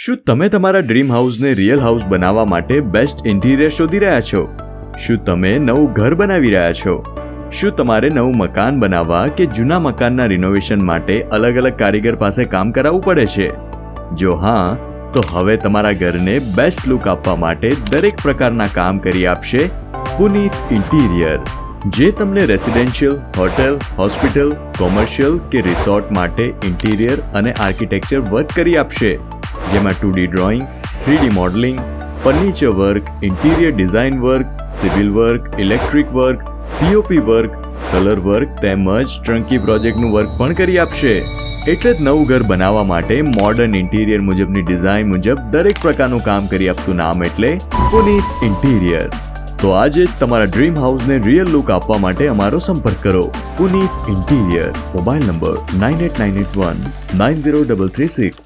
શું તમે તમારા ડ્રીમ હાઉસને રિયલ હાઉસ બનાવવા માટે બેસ્ટ ઇન્ટિરિયર શોધી રહ્યા છો? શું તમે નવું ઘર બનાવી રહ્યા છો? શું તમારે નવું મકાન બનાવવા કે જૂના મકાનના રિનોવેશન માટે અલગ અલગ કારીગર પાસે કામ કરાવવું પડે છે? જો હા, તો હવે તમારા ઘરને બેસ્ટ લુક આપવા માટે દરેક પ્રકારના કામ કરી આપશે પુનીત ઇન્ટિરિયર, જે તમને રેસિડેન્શિયલ, હોટેલ, હોસ્પિટલ, કોમર્શિયલ કે રિસોર્ટ માટે ઇન્ટિરિયર અને આર્કિટેક્ચર વર્ક કરી આપશે, જેમાં 2D drawing, 3D modelling, furniture work, interior design work, civil work, electric work, POP work, colour work તેમજ ટ્રંકી પ્રોજેક્ટનું વર્ક પણ કરી આપશે. એટલે જ નવું ઘર બનાવવા માટે મોડર્ન ઇન્ટિરિયર મુજબની ડિઝાઇન મુજબ દરેક પ્રકારનું કામ કરી આપતું નામ એટલે પુનીત ઇન્ટિરિયર. તો આજે જ તમારા ડ્રીમ હાઉસને રિયલ લુક આપવા માટે અમારો સંપર્ક કરો. પુનીત ઇન્ટિરિયર. Mobile number 9898190336.